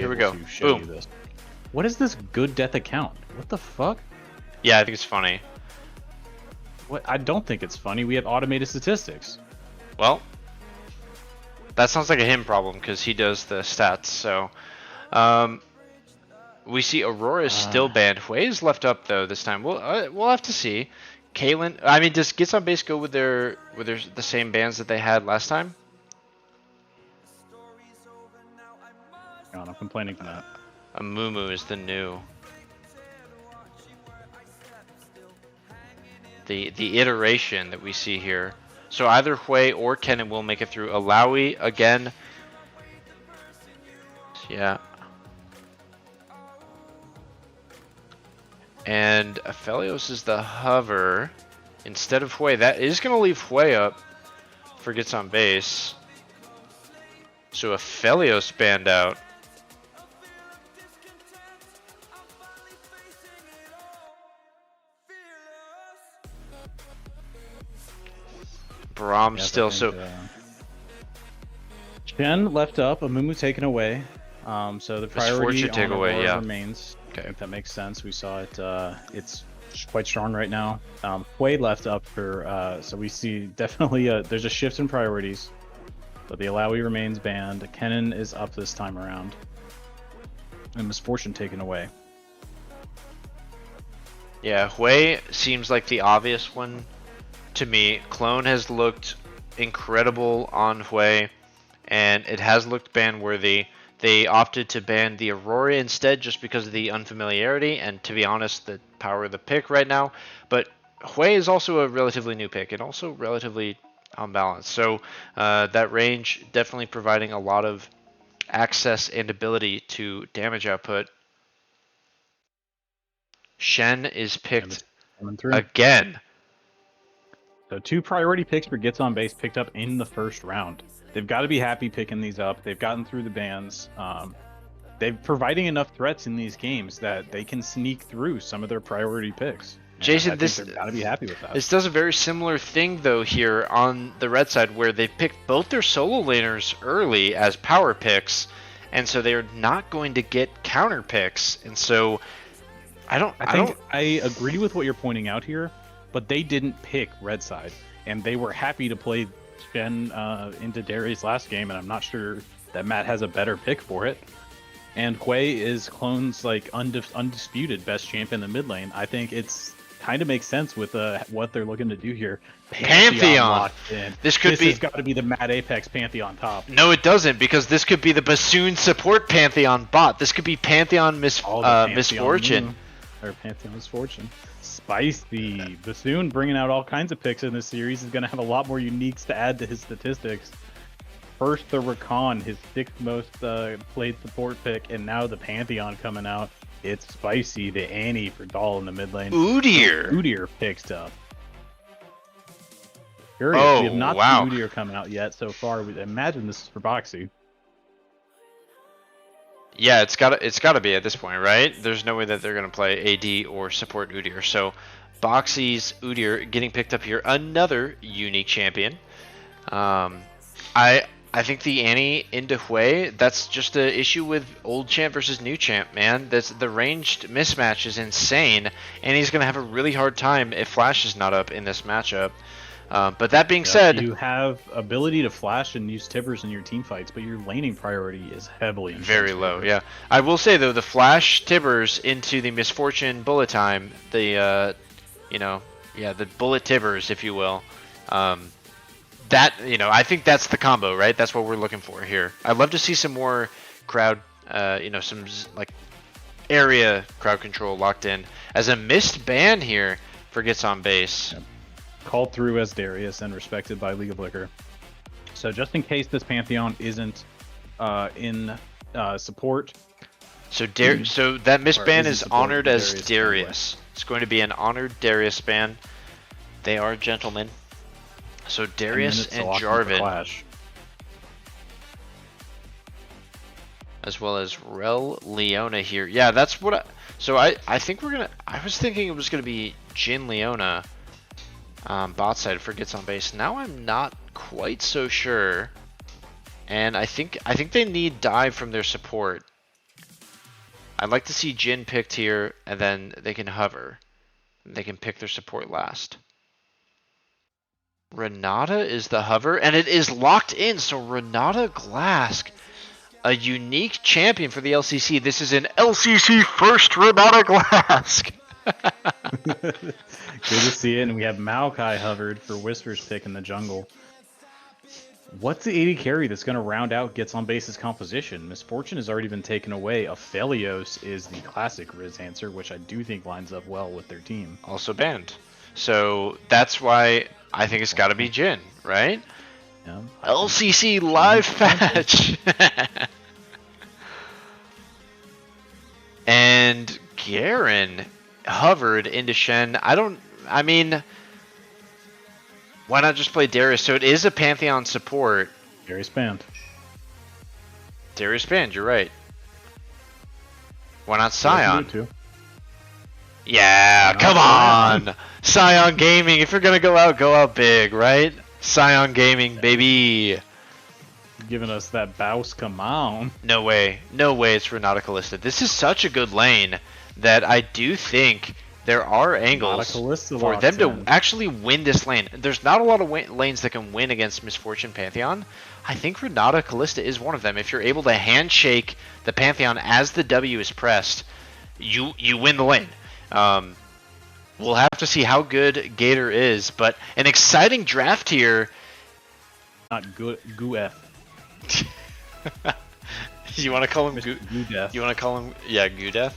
Here we able go. to show Boom. you this. What is this good death account? What the fuck? Yeah, I think it's funny. What? I don't think it's funny. We have automated statistics. Well, that sounds like a him problem because he does the stats. So, we see Aurora is still banned. Hui is left up though this time. We'll have to see. Kaylin, I mean, does Gets on Base go with their the same bans that they had last time? God, I'm complaining from that. Amumu is the new. The iteration that we see here. So either Hui or Kennen will make it through. Alawi again. Yeah. And Aphelios is the hover instead of Hui. That is going to leave Hui up for Gets on Base. So Aphelios banned out. Braum still so. Chen left up, Amumu taken away. So the priority on Aurora yeah. remains. Okay. I think that makes sense. We saw it. It's quite strong right now. Hui left up for. So we see definitely there's a shift in priorities. But the Alawi remains banned. Kennen is up this time around. And Misfortune taken away. Yeah, Hui seems like the obvious one to me. Clone has looked incredible on Hui, and it has looked ban-worthy. They opted to ban the Aurora instead just because of the unfamiliarity and, to be honest, the power of the pick right now. But Hui is also a relatively new pick and also relatively unbalanced. So that range definitely providing a lot of access and ability to damage output. Shen is picked again. So 2 priority picks for Gets on Base picked up in the first round. They've got to be happy picking these up. They've gotten through the bans. They're providing enough threats in these games that they can sneak through some of their priority picks. Jason, they've got to be happy with that. This does a very similar thing though here on the red side, where they picked both their solo laners early as power picks, and so they're not going to get counter picks. And so I agree with what you're pointing out here, but they didn't pick red side, and they were happy to play Shen into Darius last game, and I'm not sure that Matt has a better pick for it. And Hui is Clone's like undisputed best champ in the mid lane. I think it's kind of makes sense with what they're looking to do here. Pantheon. This has got to be the Mad Apex Pantheon top. No, it doesn't, because this could be the Bassoon support Pantheon bot. This could be Pantheon Misfortune. Or Pantheon Misfortune. Spicy. Bassoon bringing out all kinds of picks in this series is going to have a lot more uniques to add to his statistics. First, the Rakan, his 6th most played support pick, and now the Pantheon coming out. It's Spicy, the Annie for Dahl in the mid lane. Udyr picked up. Curious. Oh, we have not seen Udyr coming out yet so far. We imagine this is for Boxy. Yeah, it's gotta be at this point, right? There's no way that they're gonna play AD or support Udyr. So Boxy's Udyr getting picked up here. Another unique champion. I think the Annie into Hui, that's just an issue with old champ versus new champ, man. The ranged mismatch is insane, and he's going to have a really hard time if Flash is not up in this matchup. But that being said, you have ability to flash and use Tibbers in your team fights, but your laning priority is heavily very low. Yeah, I will say though, the Flash Tibbers into the Misfortune Bullet Time, the Bullet Tibbers, if you will. That, I think that's the combo, right? That's what we're looking for here. I'd love to see some more crowd, some like area crowd control locked in as a missed ban here for Gets on Base. Yep. Called through as Darius and respected by League of Liquor. So just in case this Pantheon isn't in support. So that misban is honored as Darius. It's going to be an honored Darius ban. They are gentlemen. So Darius and Jarvan, as well as Rel Leona here. Yeah, that's what I think we're gonna. I was thinking it was gonna be Jin Leona bot side for Gets on Base. Now I'm not quite so sure, and I think they need dive from their support. I'd like to see Jhin picked here, and then they can hover. They can pick their support last. Renata is the hover, and it is locked in. So Renata Glask, a unique champion for the LCC. This is an LCC first Renata Glask. Good to see it, and we have Maokai hovered for Whisper's pick in the jungle. What's the AD carry that's going to round out Gets on Base's composition? Misfortune has already been taken away. Aphelios is the classic Riz answer, which I do think lines up well with their team. Also banned. So that's why I think it's got to be Jhin, right? Yeah, LCC live patch. And Garen hovered into Shen. I mean, why not just play Darius? So it is a Pantheon support. Darius banned. Darius banned, you're right. Why not Scion? Yeah, come on! Scion Gaming, if you're gonna go out big, right? Scion Gaming, baby! Giving us that bouse, come on. No way it's Renata Kalista. This is such a good lane that I do think there are angles for them to actually win this lane. There's not a lot of lanes that can win against Misfortune Pantheon. I think Renata Kalista is one of them. If you're able to handshake the Pantheon as the W is pressed, you win the lane. We'll have to see how good Gator is, but an exciting draft here. Not good, Guef. You want to call him Gudef? You want to call him Gudef?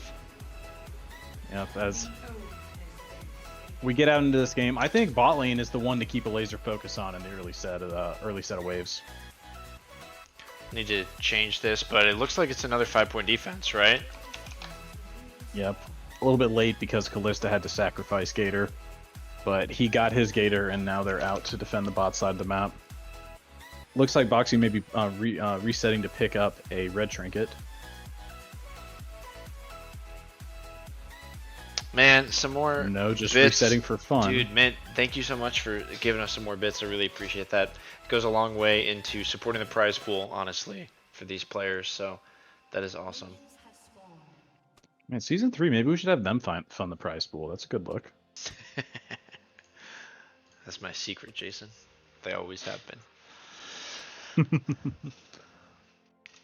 Yeah, as we get out into this game, I think bot lane is the one to keep a laser focus on in the early set of waves. Need to change this, but it looks like it's another 5-point defense, right? Yep. A little bit late because Kalista had to sacrifice Gator, but he got his Gator, and now they're out to defend the bot side of the map. Looks like Boxy may be resetting to pick up a red trinket. Man, some more. No, just bits. resetting for fun. Dude, man, thank you so much for giving us some more bits. I really appreciate that. It goes a long way into supporting the prize pool, honestly, for these players. So that is awesome. Man, season 3, maybe we should have them fund the prize pool. That's a good look. That's my secret, Jason. They always have been.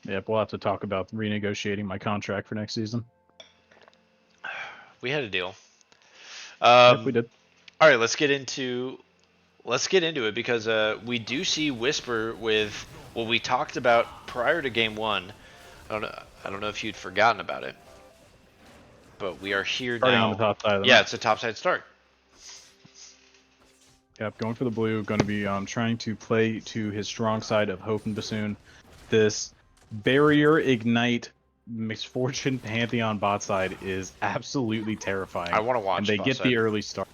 Yep, we'll have to talk about renegotiating my contract for next season. We had a deal. Yep, we did. All right, let's get into it because we do see Whisper with what we talked about prior to game 1. I don't know if you'd forgotten about it, but we are here Starting now. On the top side of the yeah, map. it's a topside start. Yep, going for the blue, going to be trying to play to his strong side of Hope and Bassoon. This barrier ignite Misfortune Pantheon bot side is absolutely terrifying. I want to watch. And they get the early start.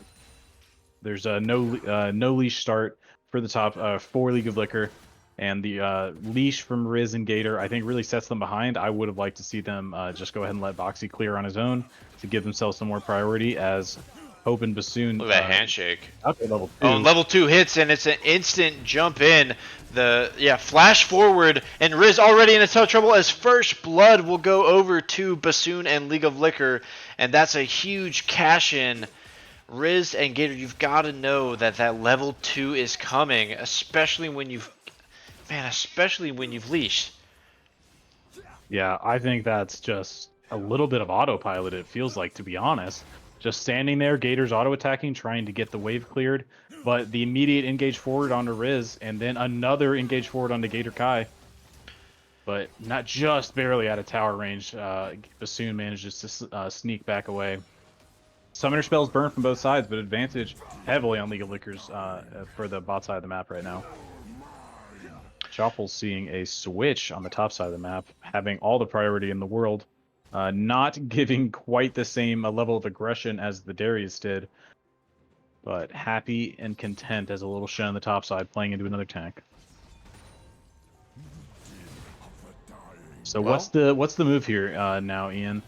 There's a no leash start for the top for League of Liquor, and the leash from Riz and Gator I think really sets them behind. I would have liked to see them just go ahead and let Boxy clear on his own to give themselves some more priority as Hope and Bassoon. Look at that handshake. Up at level 2. Oh, and level 2 hits, and it's an instant jump in. Flash forward, and Riz already in a ton of trouble as first blood will go over to Bassoon and League of Liquor, and that's a huge cash in. Riz and Gator, you've got to know that level 2 is coming, especially when you've leashed. Yeah, I think that's just a little bit of autopilot, it feels like, to be honest. Just standing there, Gator's auto-attacking, trying to get the wave cleared, but the immediate engage forward onto Riz, and then another engage forward onto Gator Kai. But not just barely out of tower range, Bassoon manages to sneak back away. Summoner spells burn from both sides, but advantage heavily on League of Liquors for the bot side of the map right now. Chopple's seeing a switch on the top side of the map, having all the priority in the world. Not giving quite the same level of aggression as the Darius did, but happy and content as a little Shen on the top side playing into another tank. So what's the move here now, Ian?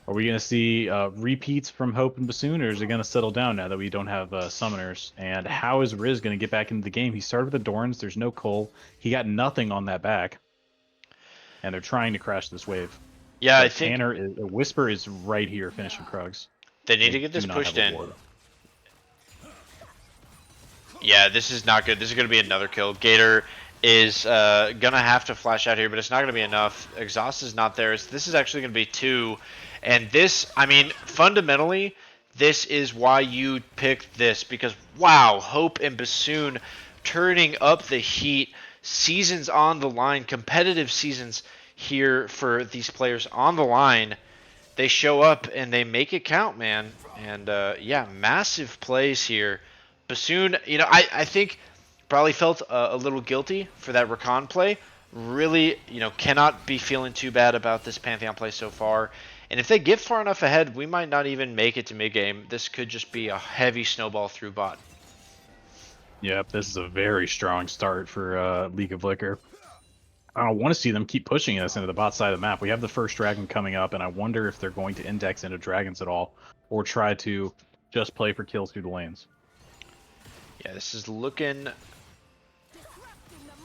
Are we going to see repeats from Hope and Bassoon, or is it going to settle down now that we don't have summoners? And how is Riz going to get back into the game? He started with the Dorns. There's no Cole. He got nothing on that back. And they're trying to crash this wave. Yeah, I But think Tanner is Whisper is right here finishing Krugs. they need They to get do this not have pushed a in. ward. Yeah, this is not good. This is going to be another kill. Gator is going to have to flash out here, but it's not going to be enough. Exhaust is not there. This is actually going to be 2. And this, I mean, fundamentally, this is why you picked this. Because, wow, Hope and Bassoon turning up the heat. Seasons on the line. Competitive seasons here for these players on the line. They show up and they make it count, man. And yeah, massive plays here. Bassoon, I think probably felt a little guilty for that Rakan play. Really, cannot be feeling too bad about this Pantheon play so far. And if they get far enough ahead, we might not even make it to mid game. This could just be a heavy snowball through bot. Yep, this is a very strong start for League of Liquor. I want to see them keep pushing us into the bot side of the map. We have the first dragon coming up, and I wonder if they're going to index into dragons at all, or try to just play for kills through the lanes. Yeah, this is looking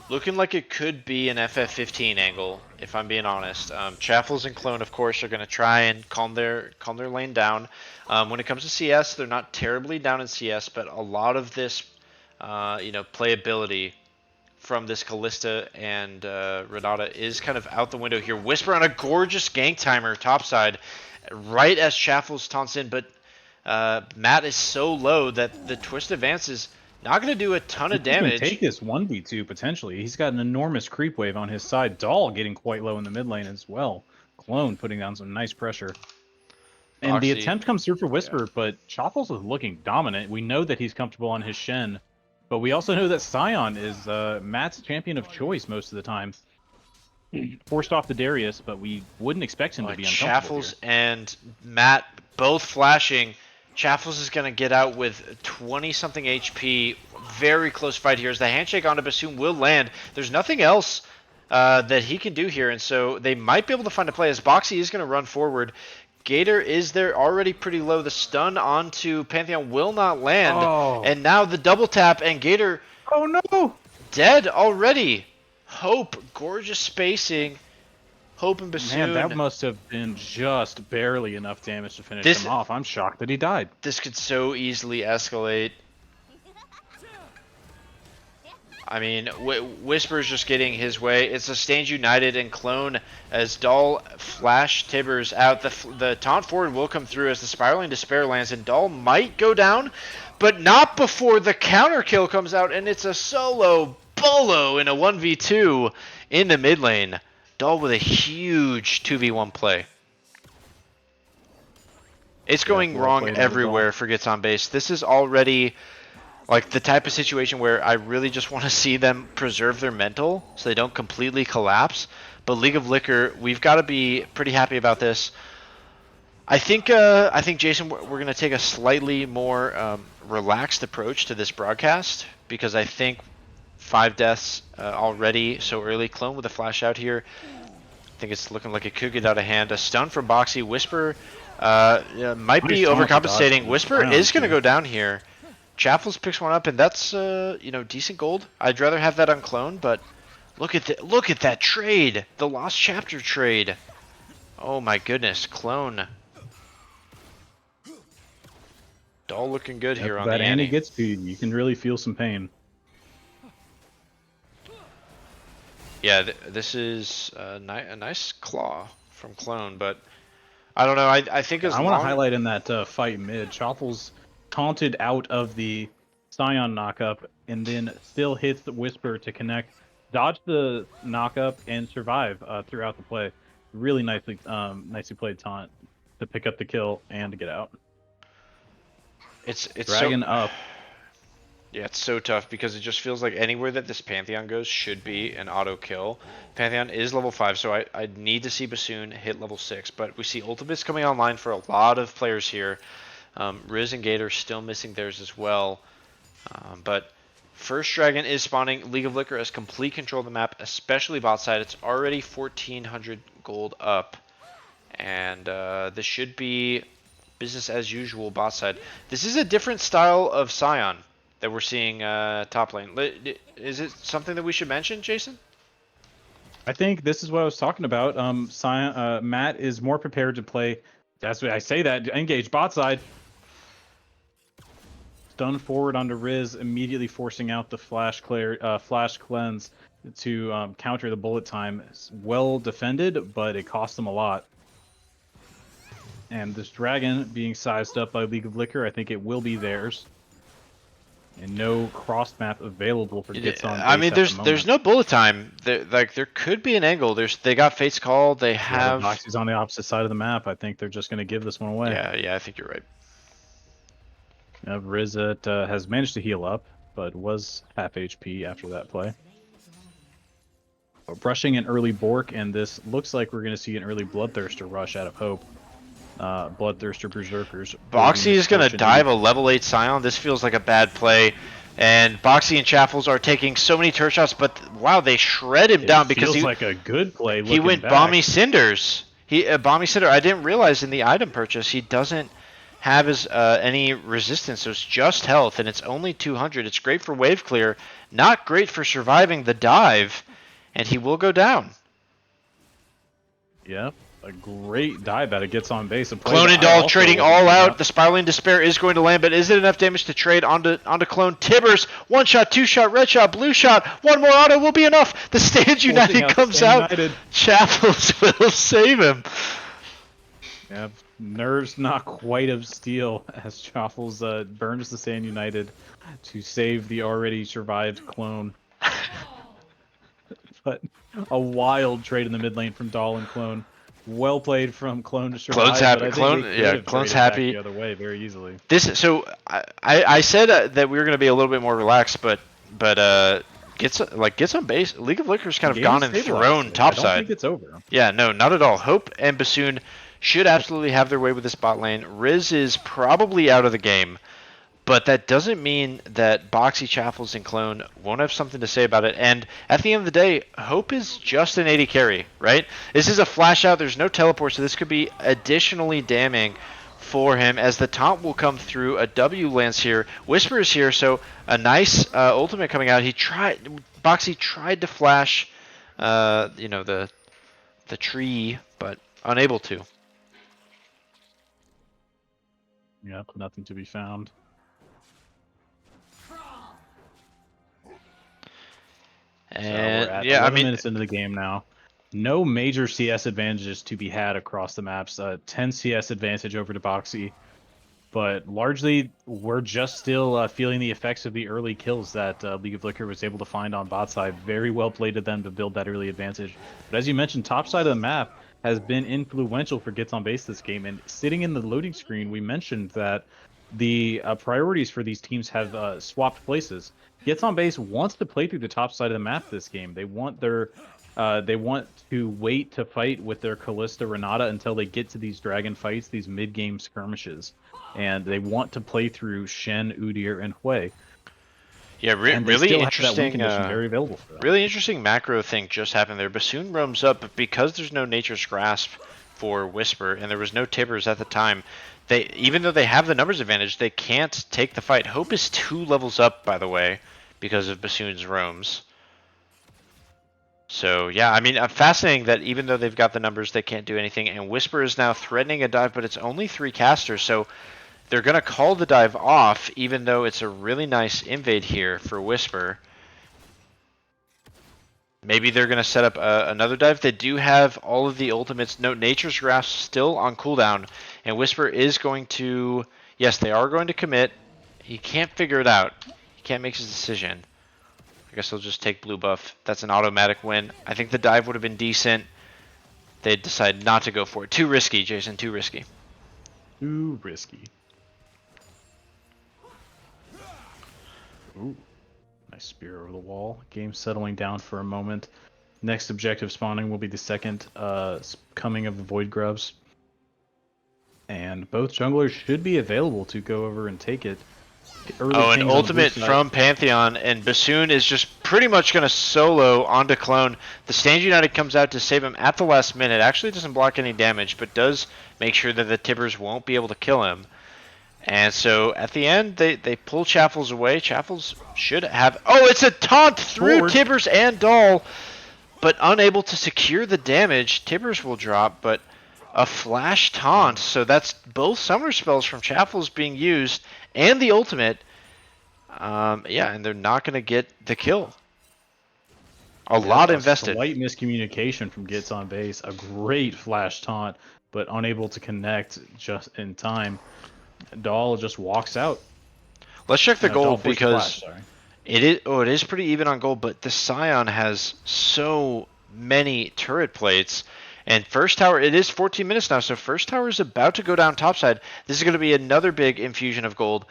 like it could be an FF15 angle, if I'm being honest. Chaffles and Clone, of course, are going to try and calm their lane down. When it comes to CS, they're not terribly down in CS, but a lot of this, playability from this Callista and Renata is kind of out the window here. Whisper on a gorgeous gank timer topside, right as Chaffles taunts in, but Matt is so low that the twist advance is not going to do a ton of He can damage. take this 1v2 potentially. He's got an enormous creep wave on his side. Doll getting quite low in the mid lane as well. Clone putting down some nice pressure. And the Foxy, attempt comes through for Whisper, but Chaffles is looking dominant. We know that he's comfortable on his Shen, but we also know that Sion is Matt's champion of choice most of the time. Forced off the Darius, but we wouldn't expect him to be uncomfortable Chaffles here. and Matt both flashing. Chaffles is going to get out with 20-something HP. Very close fight here as the handshake onto Bassoon will land. There's nothing else that he can do here, and so they might be able to find a play as Boxy is going to run forward. Gator is there already pretty low. The stun onto Pantheon will not land. Oh. And now the double tap, and Gator Oh no! dead already. Hope, gorgeous spacing. Hope and Bassoon. Man, that must have been just barely enough damage to finish him off. I'm shocked that he died. This could so easily escalate. I mean, Whisper's just getting his way. It's a Stained United and Clone as Doll flash Tibbers out. The taunt forward will come through as the Spiraling Despair lands, and Doll might go down, but not before the counter kill comes out, and it's a solo bolo in a 1v2 in the mid lane. Doll with a huge 2v1 play. It's going wrong everywhere for Gets on Base. This is already like the type of situation where I really just want to see them preserve their mental so they don't completely collapse. But League of Liquor, we've got to be pretty happy about this. I think Jason, we're going to take a slightly more relaxed approach to this broadcast because I think 5 deaths already so early. Clone with a flash out here. I think it's looking like it could get out of hand. A stun from Boxy. Whisper might be overcompensating. Whisper is going to go down here. Chaffles picks one up, and that's decent gold. I'd rather have that on Clone, but look at that trade, the Lost Chapter trade. Oh my goodness, Clone. Doll looking good here on the That Annie gets to you. You can really feel some pain. Yeah, this is a nice claw from Clone, but I don't know. I think I want to highlight in that fight mid, Chaffles taunted out of the Scion knockup and then still hits the Whisper to connect, dodge the knockup, and survive throughout the play. Really nicely played taunt to pick up the kill and to get out. It's Dragon so, up. Yeah, it's so tough because it just feels like anywhere that this Pantheon goes should be an auto kill. Pantheon is level 5, so I need to see Bassoon hit level 6, but we see ultimates coming online for a lot of players here. Riz and Gator still missing theirs as well. But first dragon is spawning. League of Liquor has complete control of the map, especially bot side. It's already 1,400 gold up. And this should be business as usual bot side. This is a different style of Scion that we're seeing top lane. Is it something that we should mention, Jason? I think this is what I was talking about. Matt is more prepared to play. That's what I say. That engage bot side. Stun forward onto Riz, immediately forcing out the flash cleanse to counter the bullet time. It's well defended, but it cost him a lot. And this dragon being sized up by League of Liquor, I think it will be theirs. And no cross map available for Gets on. I mean, there's no bullet time. There could be an angle. They got Fate's Call. They have. The Boxy's on the opposite side of the map. I think they're just going to give this one away. Yeah, I think you're right. Rizet has managed to heal up, but was half HP after that play. Rushing an early Bork, and this looks like we're going to see an early Bloodthirster rush out of Hope. Bloodthirster Berserkers. Boxy is going to dive a level 8 Scion. This feels like a bad play. And Boxy and Chaffles are taking so many turret shots, but wow, they shred him down because feels like a good play. He went back. Balmy Cinders. Balmy Cinder. I didn't realize in the item purchase he doesn't have any resistance, so it's just health, and it's only 200. It's great for wave clear, not great for surviving the dive, and he will go down. Yeah, a great dive that it gets on base. Clone and Doll trading all out. The Spiraling Despair is going to land, but is it enough damage to trade onto Clone? Tibbers, one shot, two shot, red shot, blue shot, one more auto will be enough. The Stand United comes out. Chaffles will save him. Yeah, nerves not quite of steel as Chaffles burns the Stand United to save the already survived Clone. But a wild trade in the mid lane from Doll and Clone. Well played from Clone to survive. Clone's happy. Clone's happy. The other way very easily. I said that we were going to be a little bit more relaxed, but gets on base. League of Liquor's kind of gone and thrown topside. I don't think it's over. Yeah, no, not at all. Hope and Bassoon should absolutely have their way with this bot lane. Riz is probably out of the game, but that doesn't mean that Boxy, Chaffles, and Clone won't have something to say about it. And at the end of the day, Hope is just an 80 carry, right? This is a flash out. There's no teleport, so this could be additionally damning for him as the taunt will come through. A W lands here. Whisper is here, so a nice ultimate coming out. Boxy tried to flash, the tree, but unable to. Yep, nothing to be found. And so we're at 11 minutes into the game now. No major CS advantages to be had across the maps. 10 CS advantage over to Boxy, but largely we're just still feeling the effects of the early kills that League of Liquor was able to find on bot side. Very well played to them to build that early advantage. But as you mentioned, top side of the map has been influential for Gets on Base this game. And sitting in the loading screen, we mentioned that the priorities for these teams have swapped places. Gets on Base wants to play through the top side of the map this game. They want to wait to fight with their Kalista Renata until they get to these dragon fights, these mid-game skirmishes, and they want to play through Shen, Udyr, and Hui. Yeah, really interesting. Very available for them. Really interesting macro thing just happened there. Bassoon roams up, but because there's no Nature's Grasp for Whisper, and there was no Tibbers at the time, even though they have the numbers advantage, they can't take the fight. Hope is 2 levels up, by the way, because of Bassoon's roams. So, yeah, I mean, fascinating that even though they've got the numbers, they can't do anything. And Whisper is now threatening a dive, but it's only 3 casters, so they're going to call the dive off, even though it's a really nice invade here for Whisper. Maybe they're going to set up another dive. They do have all of the ultimates. No, Nature's Grasp still on cooldown, and Whisper is going to... Yes, they are going to commit. He can't figure it out. He can't make his decision. I guess he'll just take blue buff. That's an automatic win. I think the dive would have been decent. They decided not to go for it. Too risky, Jason. Too risky. Too risky. Ooh. Nice spear over the wall. Game settling down for a moment. Next objective spawning will be the second coming of the Void Grubs. And both junglers should be available to go over and take it. An ultimate from Pantheon, and Bassoon is just pretty much going to solo onto Clone. The Stand United comes out to save him at the last minute. Actually doesn't block any damage, but does make sure that the Tibbers won't be able to kill him. And so at the end, they pull Chaffles away. Chaffles should have... Oh, it's a taunt through Tibbers and Doll. but unable to secure the damage. Tibbers will drop, but a flash taunt. So that's both summoner spells from Chaffles being used and the ultimate. Yeah, and they're not going to get the kill. A lot invested. Slight miscommunication from Gets on base. A great flash taunt, but unable to connect just in time. Dahl just walks out. Let's check the gold because flash, it is pretty even on gold, but the Scion has so many turret plates. And first tower, it is 14 minutes now, so first tower is about to go down topside. This is going to be another big infusion of gold.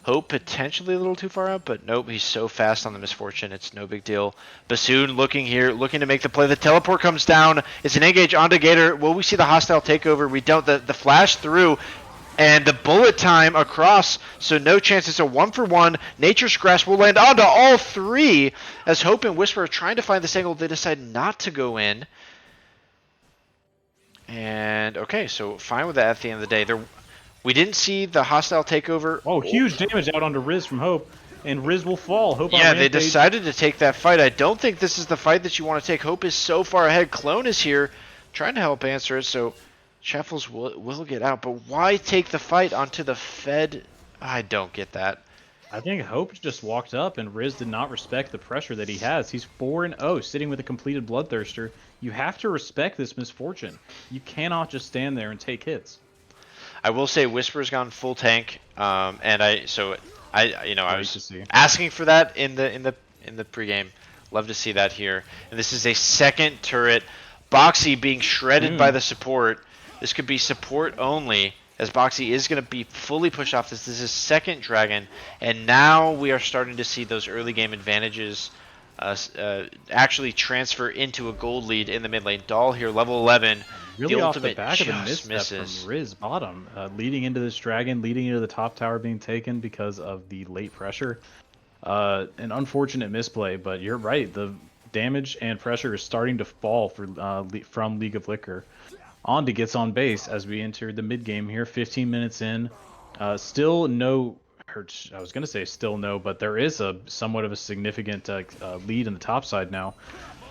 Hope potentially a little too far out, but nope, he's so fast on the Misfortune, it's no big deal. Bassoon looking here, looking to make the play. The teleport comes down. It's an engage onto Gator. Will we see the hostile takeover? We don't. The flash through, and the bullet time across, so no chance. It's a 1-for-1. Nature's Grasp will land onto all three, as Hope and Whisper are trying to find this angle. They decide not to go in. And, okay, so fine with that at the end of the day. We didn't see the hostile takeover. Oh, huge damage out onto Riz from Hope, and Riz will fall. Hope yeah, they decided to take that fight. I don't think this is the fight that you want to take. Hope is so far ahead. Clone is here trying to help answer it, so Chaffles will get out. But why take the fight onto the Fed? I don't get that. I think Hope just walked up, and Riz did not respect the pressure that he has. He's 4-0, sitting with a completed Bloodthirster. You have to respect this Misfortune. You cannot just stand there and take hits. I will say Whisper's gone full tank, and I was asking for that in the pregame. Love to see that here. And this is a second turret. Boxy being shredded by the support. This could be support only, as Boxy is going to be fully pushed off this. This is second dragon, and now we are starting to see those early game advantages actually transfer into a gold lead in the mid lane. Dahl here, level 11. Really the off ultimate the back of the misstep misses. from Riz bottom, leading into this dragon, leading into the top tower being taken because of the late pressure. An unfortunate misplay, but you're right. The damage and pressure is starting to fall from League of Liquor. On to Gets on base as we enter the mid game here, 15 minutes in. Still no. I was going to say still no, but there is a somewhat of a significant lead in the top side now.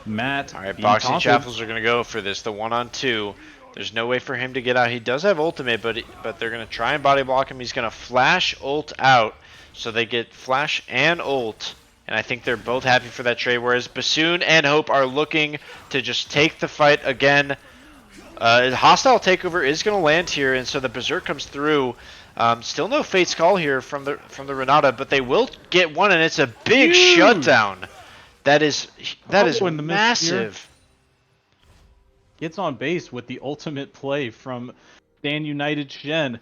Matt. All right, Boxy and Chaffles are going to go for this. The 1-on-2. There's no way for him to get out. He does have ultimate, but they're going to try and body block him. He's going to flash ult out, so they get flash and ult. And I think they're both happy for that trade, whereas Bassoon and Hope are looking to just take the fight again. Hostile takeover is going to land here, and so the Berserk comes through. Still no Fate's Call here from the Renata, but they will get one, and it's a big shutdown. That is massive. Gets on base with the ultimate play from Stan United Shen.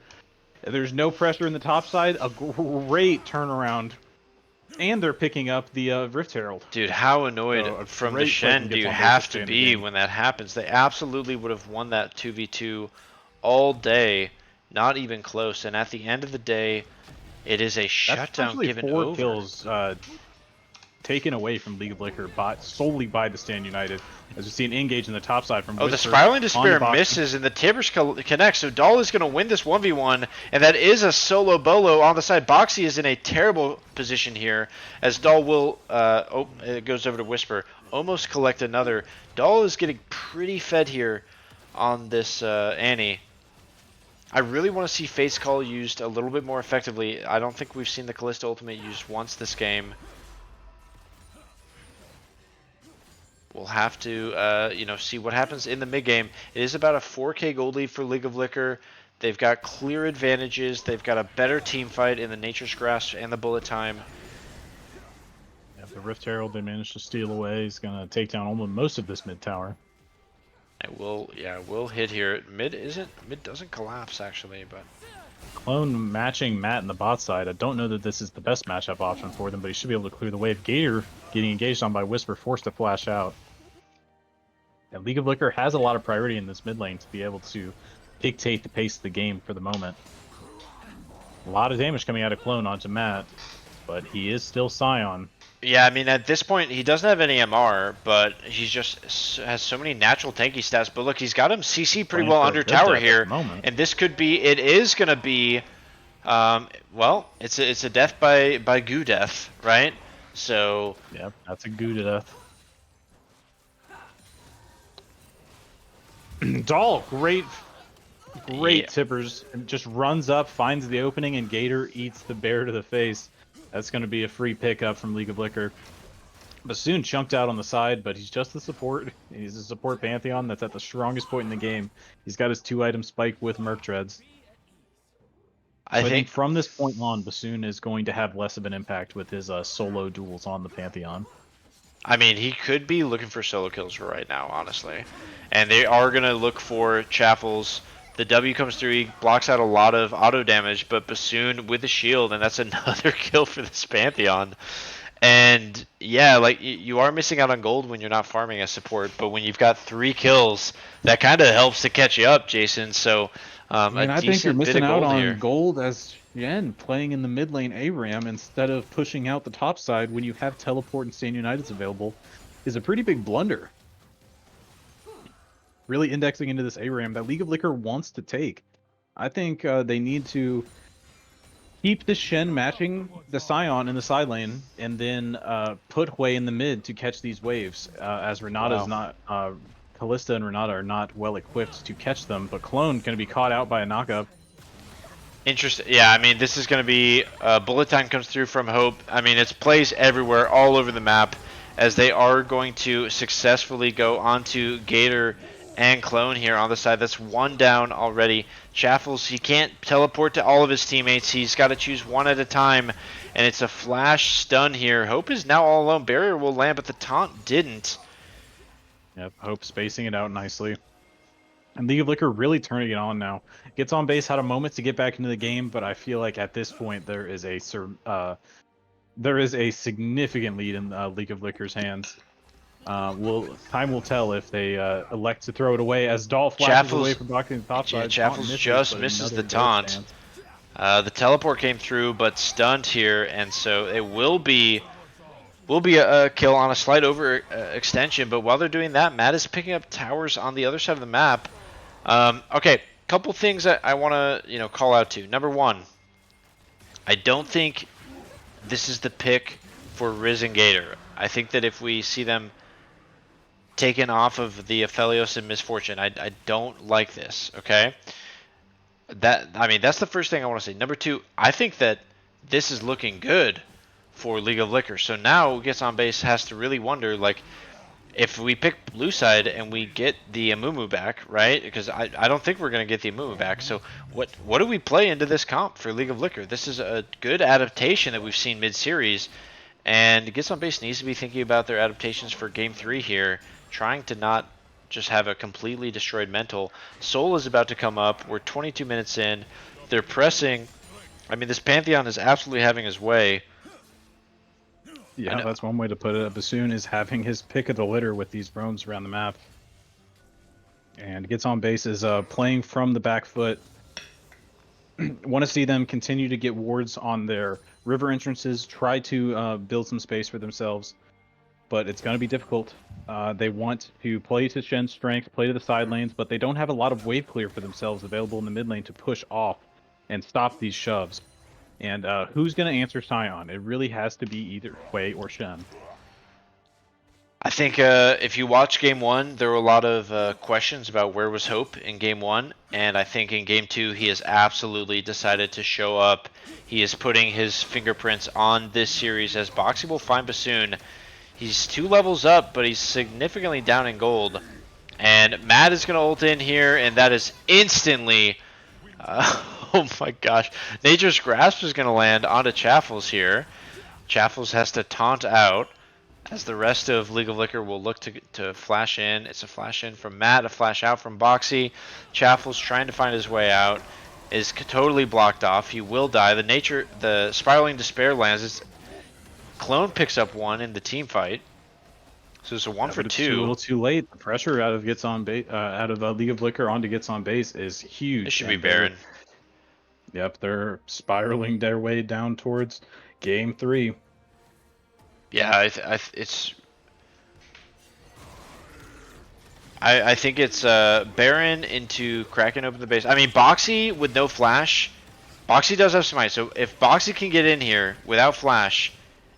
There's no pressure in the top side. A great turnaround. And they're picking up the Rift Herald. Dude, how annoyed from the Shen do you have to be when that happens? They absolutely would have won that 2v2 all day. Not even close. And at the end of the day, it is a shutdown given over. 4 kills taken away from League of Liquor solely by the Stand United. As we see an engage in the top side from Whisper. The Spiraling Despair misses, and the Tibbers connect, so Dahl is going to win this 1v1, and that is a solo bolo on the side. Boxy is in a terrible position here, as Dahl will, it goes over to Whisper, almost collect another. Dahl is getting pretty fed here on this Annie. I really want to see Fate's Call used a little bit more effectively. I don't think we've seen the Callisto Ultimate used once this game. We'll have to, see what happens in the mid-game. It is about a 4K gold lead for League of Liquor. They've got clear advantages. They've got a better team fight in the Nature's Grasp and the Bullet Time. Yeah, the Rift Herald they managed to steal away. He's going to take down almost most of this mid tower. It will hit here. Mid doesn't collapse, actually, but... Clone matching Matt in the bot side. I don't know that this is the best matchup option for them, but he should be able to clear the wave. Gator getting engaged on by Whisper, forced to flash out. And League of Liquor has a lot of priority in this mid lane to be able to dictate the pace of the game for the moment. A lot of damage coming out of Clone onto Matt, but he is still Scion. Yeah, I mean, at this point, he doesn't have any MR, but he just has so many natural tanky stats. But look, he's got him CC pretty well under tower here. And this could be, it is going to be, well, it's a death by goo death, right? So... yeah, that's a goo to death. Doll, great Yeah. tippers, and just runs up, finds the opening, and Gator eats the bear to the face. That's going to be a free pickup from League of Liquor. Bassoon chunked out on the side, but he's just the support. He's a support Pantheon that's at the strongest point in the game. He's got his 2-item spike with Merc Dreads. I So I think think from this point on, Bassoon is going to have less of an impact with his solo duels on the Pantheon. I mean, he could be looking for solo kills right now, honestly. And they are going to look for Chaffles. The W comes through, he blocks out a lot of auto damage, but Bassoon with the shield, and that's another kill for this Pantheon. And yeah, like you are missing out on gold when you're not farming as support, but when you've got 3 kills, that kind of helps to catch you up, Jason. So I a mean, I think you're decent bit missing of out gold on here. gold as Shen playing in the mid lane ARAM instead of pushing out the top side when you have teleport and Stand United's available is a pretty big blunder. Really indexing into this ARAM that League of Liquor wants to take. I think they need to keep the Shen matching the Scion in the side lane, and then put Hui in the mid to catch these waves. As Renata's Wow. not, Callista and Renata are not well equipped to catch them, but Clone going to be caught out by a knockup. Interesting. Yeah, I mean, this is going to be bullet time comes through from Hope. I mean, it's plays everywhere, all over the map, as they are going to successfully go onto Gator and Clone here on the side. That's 1 down already. Chaffles, he can't teleport to all of his teammates. He's got to choose 1 at a time, and it's a flash stun here. Hope is now all alone. Barrier will land, but the taunt didn't. Yep, Hope spacing it out nicely. And League of Liquor really turning it on now. Gets on base, had a moment to get back into the game, but I feel like at this point there is a significant lead in League of Liquor's hands. Time will tell if they elect to throw it away as Doll flashes away Chaffles, from blocking the top yeah, side. Chaffles just misses the taunt. The teleport came through, but stunned here, and so it will be a kill on a slight over extension. But while they're doing that, Matt is picking up towers on the other side of the map. Okay, couple things that I want to call out to. Number 1, I don't think this is the pick for Riz and Gator. I think that if we see them taken off of the Aphelios and Misfortune, I don't like this. Okay, that's the first thing I want to say. Number 2, I think that this is looking good for League of Liquor. So now Gets on Base has to really wonder, like, if we pick blue side and we get the Amumu back, right? Because I don't think we're going to get the Amumu back. So what do we play into this comp for League of Liquor? This is a good adaptation that we've seen mid-series. And Gets on Base needs to be thinking about their adaptations for Game 3 here, trying to not just have a completely destroyed mental. Soul is about to come up. We're 22 minutes in. They're pressing. I mean, this Pantheon is absolutely having his way. Yeah, that's one way to put it. Bassoon is having his pick of the litter with these roams around the map. And Gets on Base is playing from the back foot. Want to see them continue to get wards on their river entrances, try to build some space for themselves. But it's going to be difficult. They want to play to Shen's strength, play to the side lanes, but they don't have a lot of wave clear for themselves available in the mid lane to push off and stop these shoves. And who's going to answer Scion? It really has to be either Hui or Shen. I think if you watch Game 1, there were a lot of questions about where was Hope in Game 1, and I think in Game 2 he has absolutely decided to show up. He is putting his fingerprints on this series as Boxy will find Bassoon. He's 2 levels up, but he's significantly down in gold. And Matt is going to ult in here, and that is instantly... oh my gosh. Nature's Grasp is going to land onto Chaffles here. Chaffles has to taunt out, as the rest of League of Liquor will look to flash in. It's a flash in from Matt, a flash out from Boxy. Chaffles trying to find his way out. Is totally blocked off. He will die. The Spiraling Despair lands. Clone picks up 1 in the team fight. So it's a 1 for 2. A little too late. The pressure out of League of Liquor onto Gets on Base is huge. It should be Baron. Yep, they're spiraling their way down towards Game 3. Yeah, I think it's Baron into cracking open the base. I mean, Boxy with no flash. Boxy does have smite, so if Boxy can get in here without flash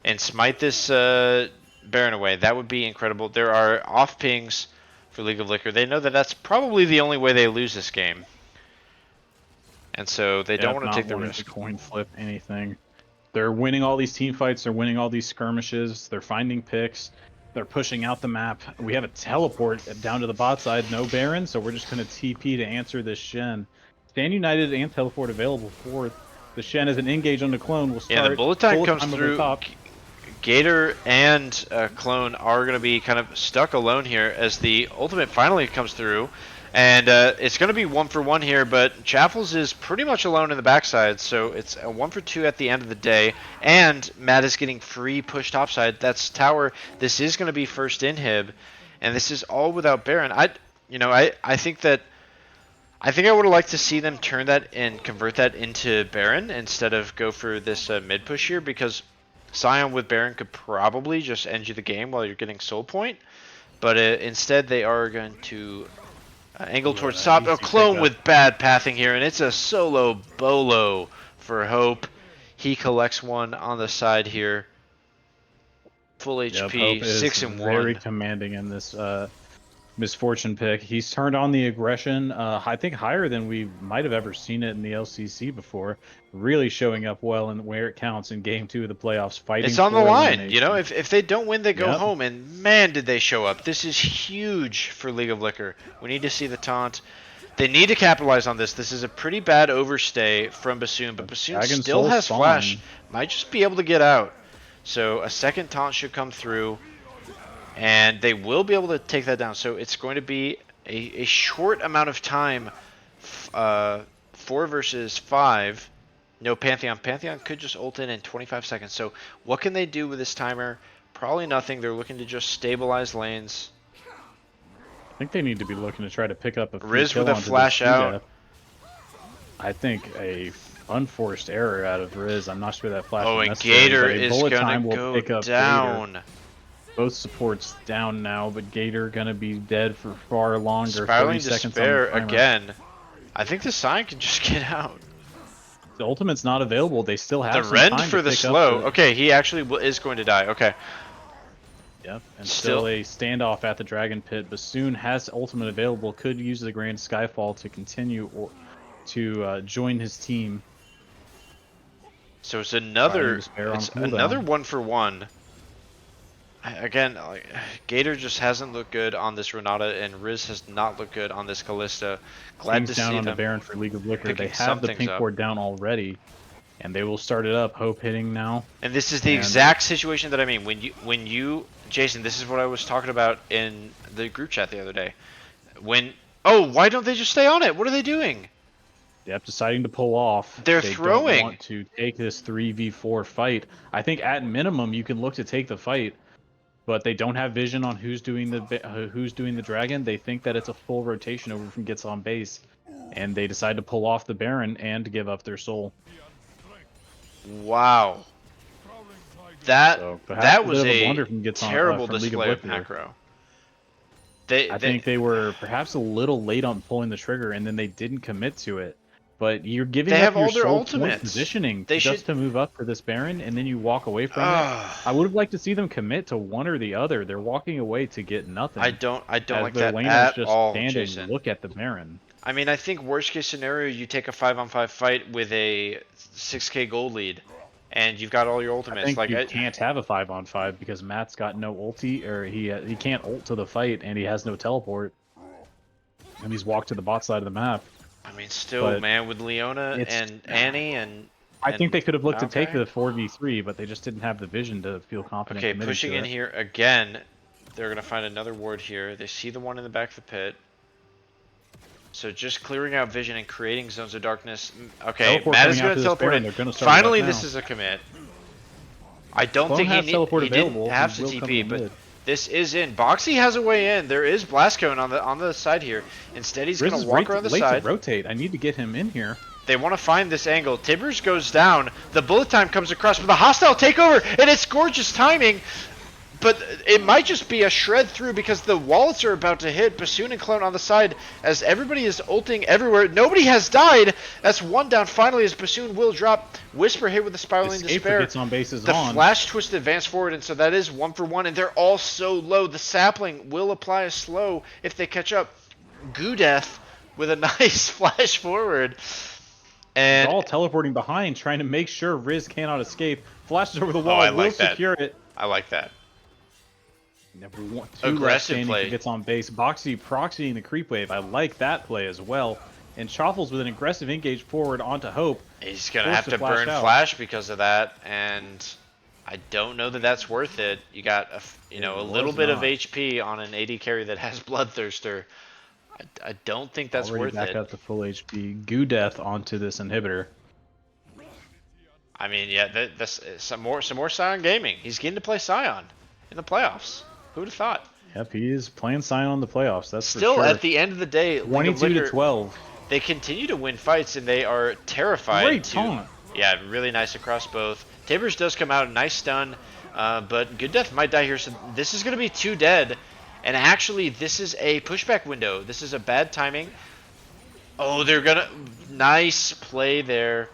and smite this Baron away, that would be incredible. There are off pings for League of Liquor. They know that that's probably the only way they lose this game. And so they don't want to take the risk. To coin flip anything. They're winning all these team fights. They're winning all these skirmishes. They're finding picks. They're pushing out the map. We have a teleport down to the bot side. No Baron, so we're just going to TP to answer this Shen. Stand United and teleport available for the Shen as an engage on the clone. Will start. Yeah, the bullet time comes over through. top. Gator and Clone are going to be kind of stuck alone here as the ultimate finally comes through. And it's going to be 1-for-1 here, but Chaffles is pretty much alone in the backside, so it's a 1-for-2 at the end of the day. And Matt is getting free push topside. That's tower. This is going to be first inhib, and this is all without Baron. I think I would have liked to see them turn that and convert that into Baron instead of go for this mid push here, because Scion with Baron could probably just end you the game while you're getting soul point. But instead they are going to angle towards top. A Clone with bad pathing here, and it's a solo bolo for Hope. He collects one on the side here. Full HP, 6-1. Very commanding in this Misfortune pick. He's turned on the aggression, I think higher than we might have ever seen it in the LCC before. Really showing up well in where it counts in Game 2 of the playoffs. Fighting. It's on the line. You know, if they don't win, they go home. And man, did they show up. This is huge for League of Liquor. We need to see the taunt. They need to capitalize on this. This is a pretty bad overstay from Bassoon, but Bassoon still has flash. Might just be able to get out. So a second taunt should come through, and they will be able to take that down. So it's going to be a short amount of time, 4 versus 5. No Pantheon. Pantheon could just ult in 25 seconds. So what can they do with this timer? Probably nothing. They're looking to just stabilize lanes. I think they need to be looking to try to pick up a Riz with a flash out. I think a unforced error out of Riz. I'm not sure that flash. Oh, and Gator is gonna go down. Gator. Both supports down now, but Gator gonna be dead for far longer. Spiraling Despair again. I think the Sign can just get out. The ultimate's not available. They still have the rend for the slow. Okay, he actually is going to die. Okay. Yep, and still a standoff at the Dragon Pit. Bassoon has ultimate available. Could use the Grand Skyfall to continue or to join his team. So it's another 1-for-1. Again, Gator just hasn't looked good on this Renata, and Riz has not looked good on this Kalista. Glad to see down on them the Baron for League of Liquor. They have the pink board down already, and they will start it up. Hope hitting now. And this is the exact situation that I mean. When you, Jason, this is what I was talking about in the group chat the other day. Why don't they just stay on it? What are they doing? Yep, deciding to pull off. They're throwing. Don't want to take this 3v4 fight. I think at minimum you can look to take the fight. But they don't have vision on who's doing the dragon. They think that it's a full rotation over from gets on base, and they decide to pull off the Baron and give up their soul. Wow, that was a terrible display of macro. I think they were perhaps a little late on pulling the trigger, and then they didn't commit to it. But you're giving up your soul point positioning just to move up for this Baron, and then you walk away from it. I would have liked to see them commit to one or the other. They're walking away to get nothing. I don't like that at all, Jason. Look at the Baron. I mean, I think worst case scenario, you take a 5-on-5 fight with a 6k gold lead, and you've got all your ultimates. I think you can't have a 5-on-5 because Matt's got no ulti, or he can't ult to the fight, and he has no teleport, and he's walked to the bot side of the map. I mean, still, man, with Leona and Annie and I think they could have looked to take the 4v3, but they just didn't have the vision to feel confident. Okay, pushing in here again. They're gonna find another ward here. They see the one in the back of the pit. So just clearing out vision and creating zones of darkness. Okay, Matt is gonna teleport in. Finally, this is a commit. I don't think he didn't have to TP, but this is in. Boxy has a way in. There is Blast Cone on the side here. Instead, he's going to walk around the side. Rotate. I need to get him in here. They want to find this angle. Tibbers goes down. The bullet time comes across with a hostile takeover, and it's gorgeous timing. but it might just be a shred through because the wallets are about to hit. Bassoon and Clone on the side as everybody is ulting everywhere. Nobody has died. That's one down finally as Bassoon will drop. Whisper hit with the spiraling despair. Gets on base is the on. flash twist advance forward, and so that is 1 for 1, and they're all so low. The sapling will apply a slow if they catch up. Gudeth with a nice flash forward. And all teleporting behind, trying to make sure Riz cannot escape. Flashes over the wall, I will like that. secure it. I like that. Never want Aggressive play. Gets on base. Boxy proxying the creep wave. I like that play as well. And Chaffles with an aggressive engage forward onto Hope. He's gonna have to burn flash because of that, and I don't know that that's worth it. You got a little bit of HP on an AD carry that has Bloodthirster. I don't think that's worth back it. up to full HP. Gudeth onto this inhibitor. I mean, yeah, that's some more Scion gaming. He's getting to play Scion in the playoffs. Who would have thought? Yep, he is playing Scion on the playoffs. That's still for sure. At the end of the day, 22-12. They continue to win fights, and they are terrified. Great taunt. Yeah, really nice across both. Tabers does come out, nice stun, but Gudeth might die here. So this is going to be 2 dead. And actually, this is a pushback window. This is a bad timing. Oh, they're gonna... Nice play there.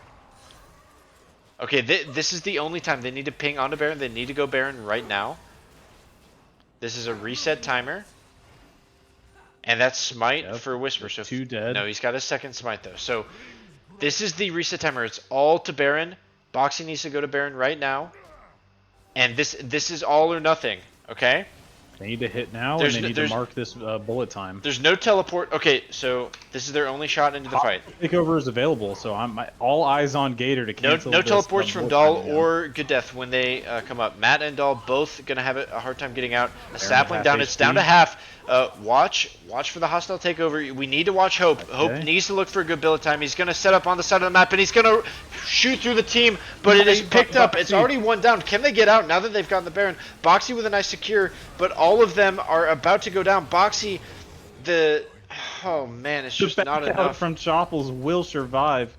Okay, this is the only time they need to ping onto Baron. They need to go Baron right now. This is a reset timer. And that's Smite for Whisper. So 2 dead. No, he's got a second Smite, though. So this is the reset timer. It's all to Baron. Boxy needs to go to Baron right now. And this is all or nothing, okay? They need to hit now, and they need to mark this bullet time. There's no teleport. Okay, so this is their only shot into the fight. Takeover is available, so I'm all eyes on Gator to cancel. No teleports from Dahl or Gudeth when they come up. Matt and Dahl both gonna have a hard time getting out. A sapling down. It's down to half. Watch for the hostile takeover. We need to watch Hope. Hope needs to look for a good billet time. He's gonna set up on the side of the map, and he's gonna shoot through the team. But it is picked up. It's already 1 down. Can they get out now that they've gotten the Baron? Boxy with a nice secure, but all of them are about to go down. Boxy, oh man, it's just not enough. From Chaffles will survive.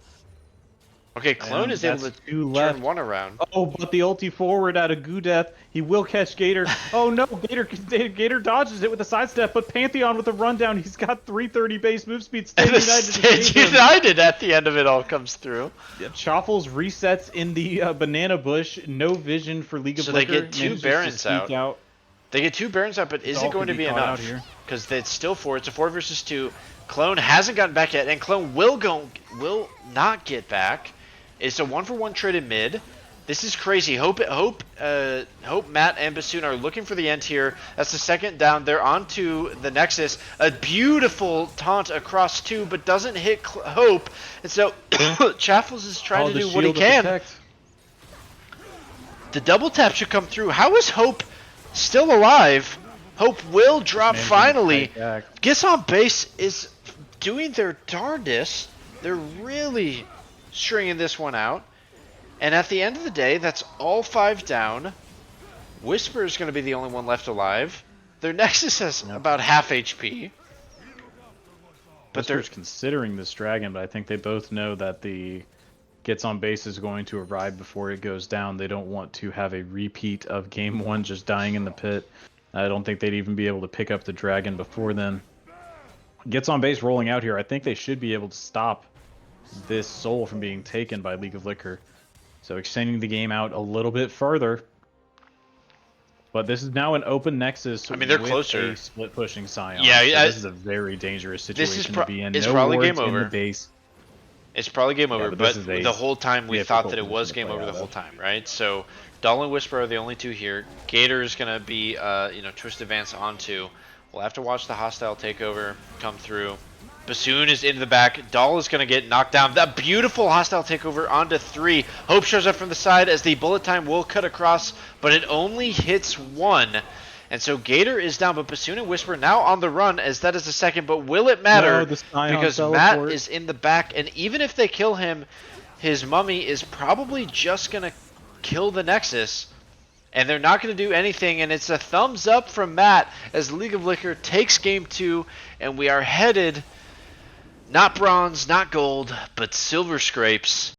Okay, Clone is able to turn 1 around. Oh, but the ulti forward out of Gudeth. He will catch Gator. Oh no, Gator dodges it with a sidestep, but Pantheon with a rundown. He's got 330 base move speed. Stand United at the end of it all comes through. Yeah, Chaffles resets in the banana bush. No vision for League of Liquor. So they get 2 Barons out. They get 2 Barons out, but is it going to be enough? Because it's still 4. It's a 4 versus 2. Clone hasn't gotten back yet, and Clone will not get back. It's a 1-for-1 trade in mid. This is crazy. Hope, Matt, and Bassoon are looking for the end here. That's the second down. They're onto the Nexus. A beautiful taunt across 2, but doesn't hit Hope. And so Chaffles is trying to do what he can. The double tap should come through. How is Hope still alive? Hope will drop finally. Gets on base is doing their darndest. They're really stringing this one out. And at the end of the day, that's all 5 down. Whisper is going to be the only one left alive. Their Nexus has about half HP. But they're considering this dragon, but I think they both know that the gets on base is going to arrive before it goes down. They don't want to have a repeat of game 1 just dying in the pit. I don't think they'd even be able to pick up the dragon before then. Gets on base rolling out here. I think they should be able to stop this soul from being taken by League of Liquor. So extending the game out a little bit further. But this is now an open Nexus. I mean, they're closer. A split pushing Scion. Yeah, so this is a very dangerous situation to be in. It's no probably wards game over. In the base. It's probably game over, but the whole time we thought that it was game over the whole time, right? So Dahl and Whisper are the only 2 here. Gator is going to be, twist advance onto. We'll have to watch the hostile takeover come through. Bassoon is into the back. Dahl is going to get knocked down. That beautiful hostile takeover onto 3. Hope shows up from the side as the bullet time will cut across, but it only hits 1. And so Gator is down, but Bassoon and Whisper now on the run as that is the second. But will it matter? No, because Matt is in the back, and even if they kill him, his mummy is probably just going to kill the Nexus. And they're not going to do anything, and it's a thumbs up from Matt as League of Liquor takes game 2, and we are headed, not bronze, not gold, but silver scrapes